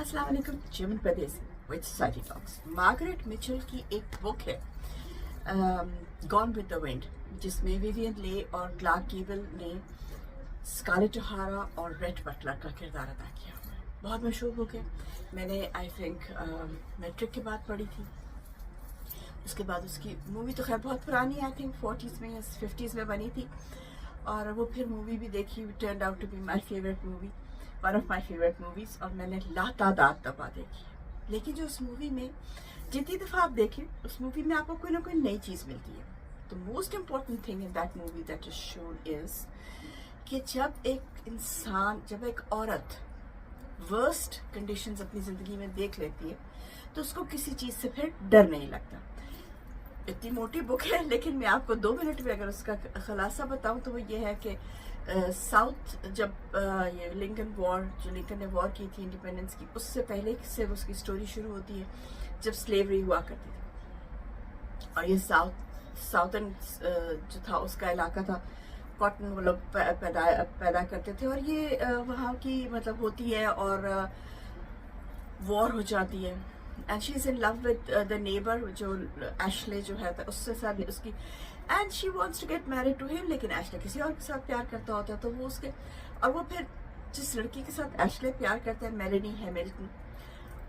अस्सलाम वालेकुम। Chiman Pradesh with society talks. Margaret Mitchell की एक बुक है गॉन विद द विंड, जिसमें विवियन ले और क्लार्क गेबल ने स्कारलेट ओहारा और रेड बटलर का किरदार अदा किया हुआ है। बहुत मशहूर बुक है। मैंने आई थिंक मैट्रिक के बाद पढ़ी थी। उसके बाद उसकी मूवी तो खैर बहुत पुरानी है, आई थिंक 40s में या 50s में बनी थी, और वो फिर मूवी भी देखी। Turned out to be my favourite movie, one of my favourite movies, और मैंने लातादाद दफ़ा देखी। लेकिन जो उस मूवी में जितनी दफ़ा आप देखें, उस मूवी में आपको कोई ना कोई नई चीज़ मिलती है। The most important thing in that movie that is shown is कि जब एक औरत वर्स्ट कंडीशंस अपनी ज़िंदगी में देख लेती है तो उसको किसी चीज़ से फिर डर नहीं लगता। इतनी मोटी बुक है, लेकिन मैं आपको 2 मिनट में अगर उसका खुलासा बताऊं तो वो ये है कि साउथ जब ये लिंकन ने वॉर की थी इंडिपेंडेंस की, उससे पहले से उसकी स्टोरी शुरू होती है जब स्लेवरी हुआ करती थी। और ये साउथर्न जो था उसका इलाका था, कॉटन वो लोग पैदा करते थे, और ये वहाँ की मतलब होती है और वॉर हो जाती है। And she is in love with the neighbour जो एशले जो है उससे साथ उसकी, and she wants to get married to him, लेकिन एशले किसी और के साथ प्यार करता होता है। तो वो उसके, और वो फिर जिस लड़की के साथ एशले प्यार करता है, मेलेनी हैमिल्टन,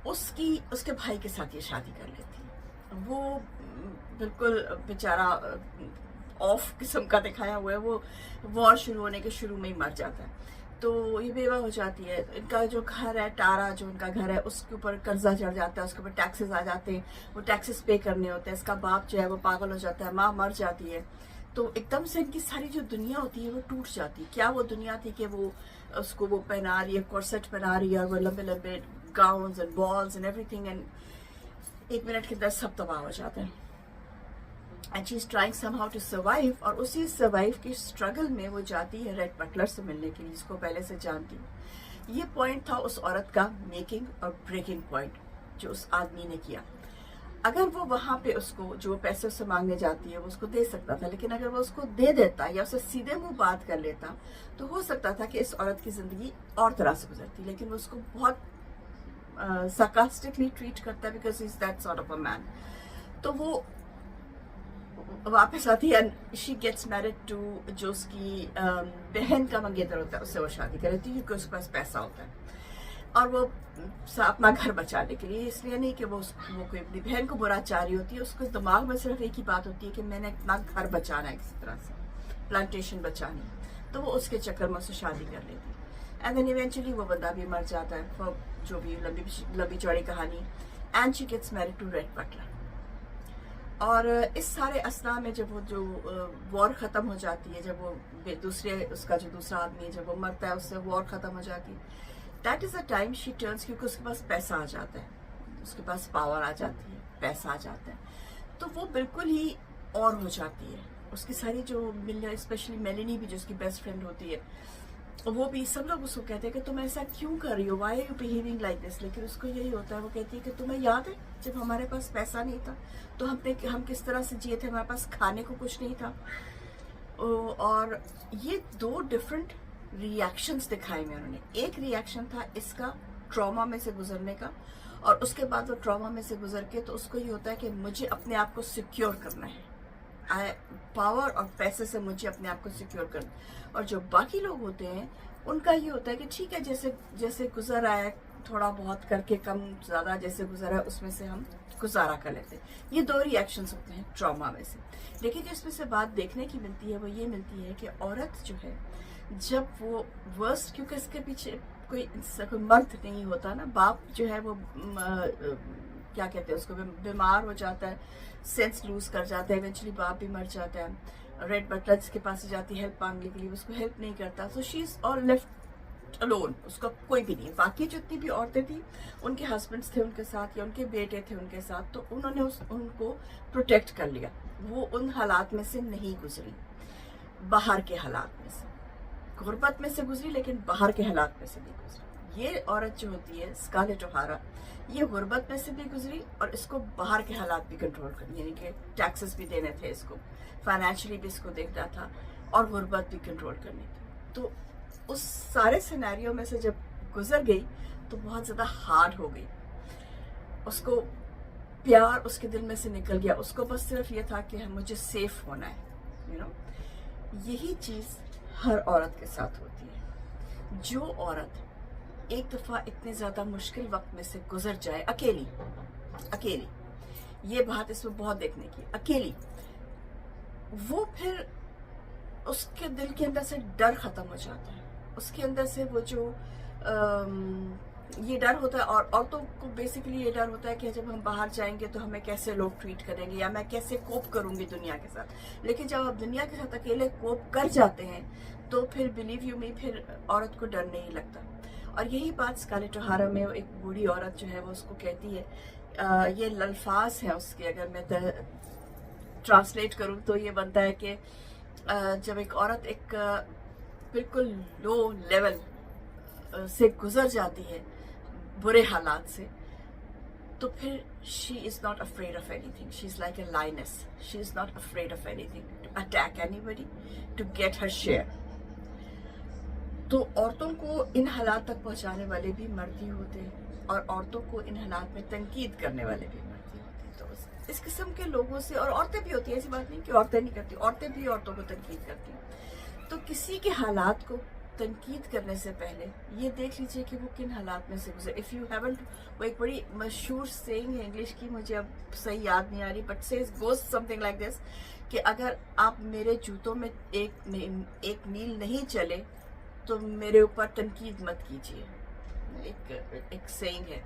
उसके भाई के साथ ये शादी कर लेती है। वो बिल्कुल बेचारा ऑफ किस्म का दिखाया हुआ है। वो वॉर शुरू होने के शुरू में ही मर जाता है, तो ये बेवा हो जाती है। इनका जो घर है, टारा जो उनका घर है, उसके ऊपर कर्जा चढ़ जाता है, उसके ऊपर टैक्सेस आ जाते हैं, वो टैक्सेस पे करने होते हैं। इसका बाप जो है वो पागल हो जाता है, माँ मर जाती है, तो एकदम से इनकी सारी जो दुनिया होती है वो टूट जाती है। क्या वो दुनिया थी कि वो उसको वो पहना रही है, कॉर्सेट पहना रही है, और वो लंबे लंबे gowns and balls and everything, and 1 minute के अंदर सब तबाह हो जाता है। And she is trying somehow to survive, और उसी सर्वाइव की स्ट्रगल में वो जाती है रेड बटलर से मिलने के लिए, जिसको पहले से जानती है। ये पॉइंट था उस औरत का मेकिंग और ब्रेकिंग पॉइंट जो उस आदमी ने किया। अगर वो वहां पे उसको जो पैसे उससे मांगने जाती है वो उसको दे सकता था, लेकिन अगर वो उसको दे देता या उससे सीधे मुंह बात कर लेता तो हो सकता था कि इस औरत की जिंदगी और तरह से गुजरती। लेकिन वो उसको बहुत sarcastically ट्रीट करता है because is that sort of a man. तो वो वापस आती है, शी गेट्स मैरिड टू जो उसकी बहन का मंगेतर होता है, उससे वो शादी कर लेती है क्योंकि उसके पास पैसा होता है, और वो अपना घर बचाने के लिए, इसलिए नहीं कि वो कोई अपनी बहन को बुरा चाह रही होती है। उसके दिमाग में सिर्फ एक ही बात होती है कि मैंने अपना घर बचाना है, किसी तरह से प्लांटेशन बचानी है, तो वो उसके चक्कर में उससे शादी कर लेती है। एंड देन इवेंचुअली वो बंदा भी मर जाता है, जो भी लंबी चौड़ी कहानी, and she gets married to Rhett Butler. और इस सारे असना में जब वो जो वॉर ख़त्म हो जाती है, जब वो उसका जो दूसरा आदमी है जब वो मरता है, उससे वॉर ख़त्म हो जाती है, that is a time she turns, क्योंकि उसके पास पैसा आ जाता है, उसके पास पावर आ जाती है, पैसा आ जाता है, तो वो बिल्कुल ही और हो जाती है। उसकी सारी जो स्पेशली मेलेनी भी जो उसकी बेस्ट फ्रेंड होती है, वो भी सब लोग उसको कहते हैं कि तुम ऐसा क्यों कर रही हो, why are you behaving like this, लेकिन उसको यही होता है, वो कहती है कि तुम्हें याद है जब हमारे पास पैसा नहीं था तो हम किस तरह से जिए थे, हमारे पास खाने को कुछ नहीं था। और ये 2 डिफरेंट रिएक्शंस दिखाए में उन्होंने। एक रिएक्शन था इसका ट्रॉमा में से गुजरने का, और उसके बाद वो ट्रॉमा में से गुजर के तो उसको ये होता है कि मुझे अपने आप को सिक्योर करना है, पावर और पैसे से मुझे अपने आप को सिक्योर करना। और जो बाकी लोग होते हैं उनका ये होता है कि ठीक है, जैसे गुजर आया, थोड़ा बहुत करके कम ज़्यादा जैसे गुजरा है उसमें से हम गुजारा कर लेते हैं। ये 2 रिएक्शंस होते हैं ट्रॉमा में से। लेकिन जो इसमें से बात देखने की मिलती है वो ये मिलती है कि औरत जो है, जब वो वर्स्ट, क्योंकि इसके पीछे कोई मर्द नहीं होता ना, बाप जो है वो क्या कहते हैं उसको, बीमार हो जाता है, सेंस लूज कर जाता है, इवेंचुअली बाप भी मर जाता है। रेड बटलर के पास जाती है हेल्प मांगने के लिए, उसको हेल्प नहीं करता, so she is all left alone, उसका कोई भी नहीं। बाकी जितनी भी औरतें थी उनके हस्बैंड्स थे उनके साथ या उनके बेटे थे उनके साथ, तो उन्होंने उनको प्रोटेक्ट कर लिया। वो उन हालात में से नहीं गुजरी, बाहर के हालात में से, गुर्बत में से गुजरी, लेकिन बाहर के हालात में से नहीं गुजरी। ये औरत जो होती है स्कारलेट ओहारा, ये गुर्बत में से भी गुजरी और इसको बाहर के हालात भी कंट्रोल करनी, यानी कि टैक्सेस भी देने थे इसको, फाइनेंशियली भी इसको देखना था, और गुर्बत भी कंट्रोल करनी थी। तो उस सारे सिनेरियो में से जब गुजर गई तो बहुत ज़्यादा हार्ड हो गई. उसको प्यार उसके दिल में से निकल गया. उसको बस सिर्फ ये था कि मुझे सेफ होना है, यू नो. यही चीज़ हर औरत के साथ होती है. जो औरत एक दफ़ा इतने ज़्यादा मुश्किल वक्त में से गुजर जाए अकेली, ये बात इसमें बहुत देखने की, अकेली, वो फिर उसके दिल के अंदर से डर ख़त्म हो जाता है. उसके अंदर से वो जो ये डर होता है, और औरतों को बेसिकली ये डर होता है कि जब हम बाहर जाएंगे तो हमें कैसे लोग ट्रीट करेंगे, या मैं कैसे कोप करूंगी दुनिया के साथ. लेकिन जब आप दुनिया के साथ अकेले कोप कर जाते हैं तो फिर बिलीव यू मी, फिर औरत को डर नहीं लगता. और यही बात स्कारलेट ओहारा में एक बूढ़ी औरत जो है वो उसको कहती है, ये अल्फाज हैं उसके, अगर मैं ट्रांसलेट करूँ तो ये बनता है कि जब एक औरत एक बिल्कुल लो लेवल से गुजर जाती है, बुरे हालात से, तो फिर she is not afraid of anything. She is like a lioness. She is not afraid of anything to attack anybody, to get her share. तो औरतों को इन हालात तक पहुंचाने वाले भी मर्द ही होते हैं, और औरतों को इन हालात में तनकीद करने वाले भी मर्द ही होते हैं. तो इस किस्म के लोगों से, और औरतें भी होती हैं, ऐसी बात नहीं कि औरतें नहीं करती, औरतें भी औरतों को तनकीद करती हैं. तो किसी के हालात को तनकीद करने से पहले ये देख लीजिए कि वो किन हालात में से गुजरे. इफ़ यू हैवंट, वो एक बड़ी मशहूर सेइंग है इंग्लिश की, मुझे अब सही याद नहीं आ रही, but says goes something like this, कि अगर आप मेरे जूतों में एक मील नहीं चले तो मेरे ऊपर तनकीद मत कीजिए. एक सेइंग है,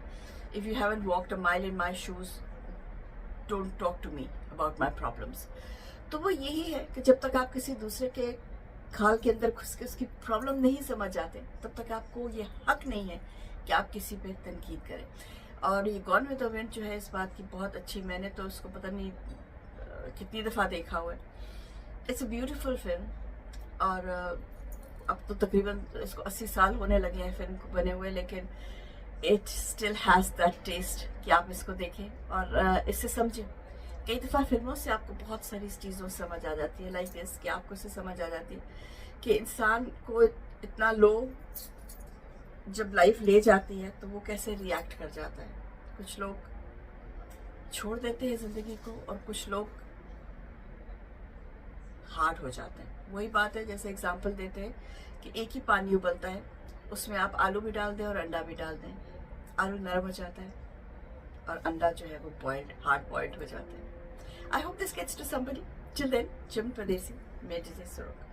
if you haven't walked a mile in my shoes don't talk to me about my problems. तो वो यही है कि जब तक आप किसी दूसरे के खाल के अंदर घुस के उसकी प्रॉब्लम नहीं समझ आते, तब तक आपको ये हक नहीं है कि आप किसी पे तनकीद करें. और ये गॉन विद द विंड जो है, इस बात की बहुत अच्छी, मैंने तो उसको पता नहीं कितनी दफ़ा देखा हुआ है. इट्स अ ब्यूटीफुल फिल्म, और अब तो तकरीबन इसको 80 साल होने लगे हैं फिल्म को बने हुए, लेकिन it still has that taste कि आप इसको देखें और इससे समझें. कई दफ़ा फिल्मों से आपको बहुत सारी चीज़ों समझ आ जाती है, लाइक दिस, कि आपको इससे समझ आ जाती है कि इंसान को इतना लो जब लाइफ ले जाती है तो वो कैसे रिएक्ट कर जाता है. कुछ लोग छोड़ देते हैं ज़िंदगी को, और कुछ लोग हार्ड हो जाते हैं. वही बात है, जैसे एग्जांपल देते हैं कि एक ही पानी उबलता है, उसमें आप आलू भी डाल दें और अंडा भी डाल दें, आलू नरम हो जाता है और अंडा जो है वो बॉइल्ड, हार्ड बॉइल्ड हो जाता है. I hope this gets to somebody. Till then, Jim Pradesi, Medjay Surok.